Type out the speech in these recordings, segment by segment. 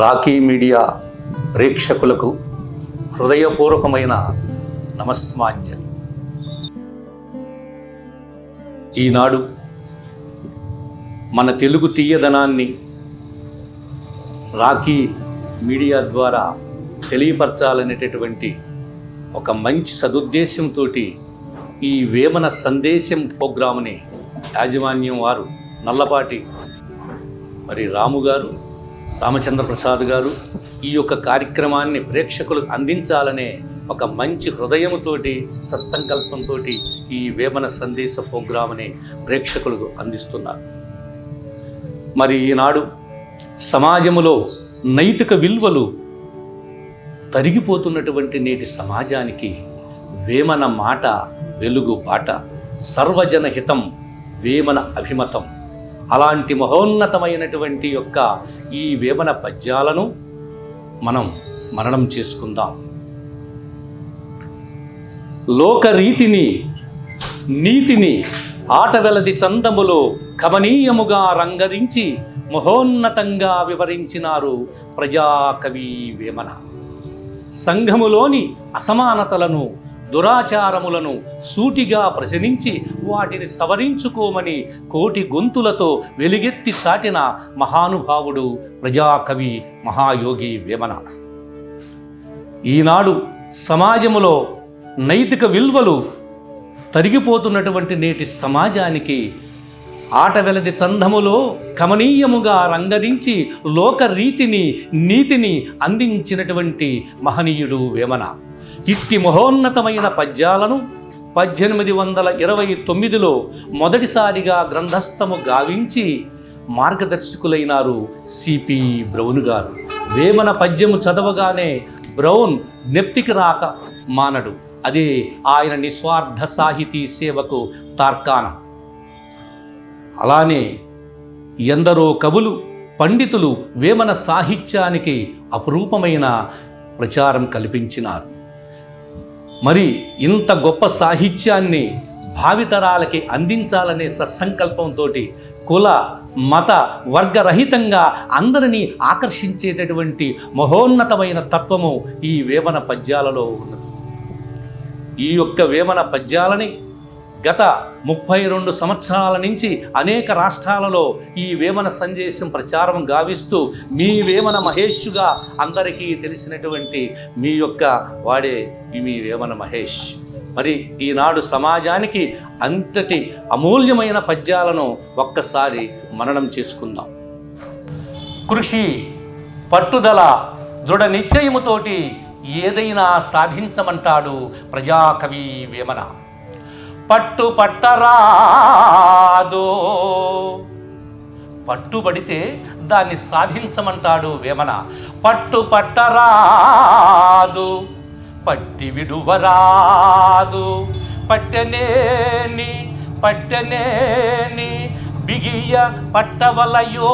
Rocky media ప్రేక్షకులకు హృదయపూర్వకమైన నమస్మాంజలి. ఈనాడు మన తెలుగు తీయదనాన్ని రాకీ మీడియా ద్వారా తెలియపరచాలనేటటువంటి ఒక మంచి సదుద్దేశంతో ఈ వేమన సందేశం ప్రోగ్రాముని యాజమాన్యం వారు నల్లపాటి రాము గారు, రామచంద్ర ప్రసాద్ గారు ఈ యొక్క కార్యక్రమాన్ని ప్రేక్షకులకు అందించాలనే ఒక మంచి హృదయంతోటి సత్సంకల్పంతో ఈ వేమన సందేశ ప్రోగ్రామ్ని ప్రేక్షకులకు అందిస్తున్నారు. ఈనాడు సమాజములో నైతిక విలువలు తరిగిపోతున్నటువంటి నేటి సమాజానికి వేమన మాట వెలుగు బాట. సర్వజన హితం వేమన అభిమతం. అలాంటి మహోన్నతమైనటువంటి యొక్క ఈ వేమన పద్యాలను మనం మననం చేసుకుందాం. లోకరీతిని నీతిని ఆటవెలది చందములో కమనీయముగా రంగరించి మహోన్నతంగా వివరించినారు ప్రజాకవి వేమన. సంఘములోని అసమానతలను దురాచారములను సూటిగా ప్రశ్నించి వాటిని సవరించుకోమని కోటి గొంతులతో వెలుగెత్తి చాటిన మహానుభావుడు ప్రజాకవి మహాయోగి వేమన. ఈనాడు సమాజములో నైతిక విలువలు తరిగిపోతున్నటువంటి నేటి సమాజానికి ఆటవెలది చందములో కమనీయముగా రంగరించి లోకరీతిని నీతిని అందించినటువంటి మహనీయుడు వేమన. ఇట్టి మహోన్నతమైన పద్యాలను 1829లో మొదటిసారిగా గ్రంథస్థము గావించి మార్గదర్శకులైనారు సిపి బ్రౌన్ గారు. వేమన పద్యము చదవగానే బ్రౌన్ జ్ఞప్తికి రాక మానడు. అదే ఆయన నిస్వార్థ సాహితీ సేవకు తార్కాణం. అలానే ఎందరో కవులు పండితులు వేమన సాహిత్యానికి అపురూపమైన ప్రచారం కల్పించినారు. ఇంత గొప్ప సాహిత్యాన్ని భావితరాలకి అందించాలనే సత్సంకల్పంతో కుల మత వర్గరహితంగా అందరినీ ఆకర్షించేటటువంటి మహోన్నతమైన తత్వము ఈ వేమన పద్యాలలో ఉన్నది. ఈ యొక్క వేమన పద్యాలని గత 32 సంవత్సరాల నుంచి అనేక రాష్ట్రాలలో ఈ వేమన సందేశం ప్రచారం గావిస్తూ మీ వేమన మహేష్గా అందరికీ తెలిసినటువంటి మీ యొక్క వాడే మీ వేమన మహేష్. ఈనాడు సమాజానికి అంతటి అమూల్యమైన పద్యాలను ఒక్కసారి మననం చేసుకుందాం. కృషి, పట్టుదల, దృఢ నిశ్చయముతోటి ఏదైనా సాధించమంటాడు ప్రజాకవి వేమన. పట్టుపట్టరాదో, పట్టుబడితే దాన్ని సాధించమంటాడు వేమన. పట్టుపట్టరాదు, పట్టి విడువరాదు, పట్టనేని బిగియ పట్టవలయో,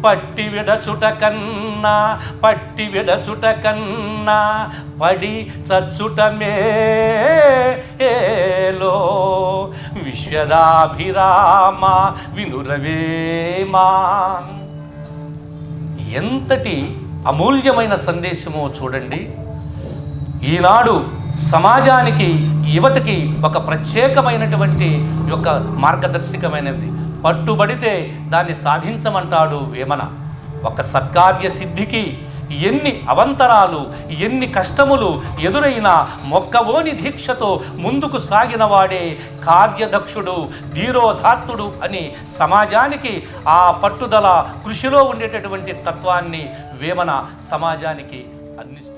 పట్టి విడచుట కన్నా పడి చచ్చుట మేలో, విశ్వదాభిరామ వినురవేమా. ఎంతటి అమూల్యమైన సందేశమో చూడండి. ఈనాడు సమాజానికి యువతకి ఒక ప్రత్యేకమైనటువంటి యొక్క మార్గదర్శకమైనది. పట్టుబడితే దాన్ని సాధించమంటాడు వేమన. ఒక సత్కార్య సిద్ధికి ఎన్ని అవంతరాలు ఎన్ని కష్టములు ఎదురైనా మొక్కవోని దీక్షతో ముందుకు సాగిన వాడే కార్యదక్షుడు ధీరోధాత్తుడు అని సమాజానికి ఆ పట్టుదల కృషిలో ఉండేటటువంటి తత్వాన్ని వేమన సమాజానికి అందిస్తుంది.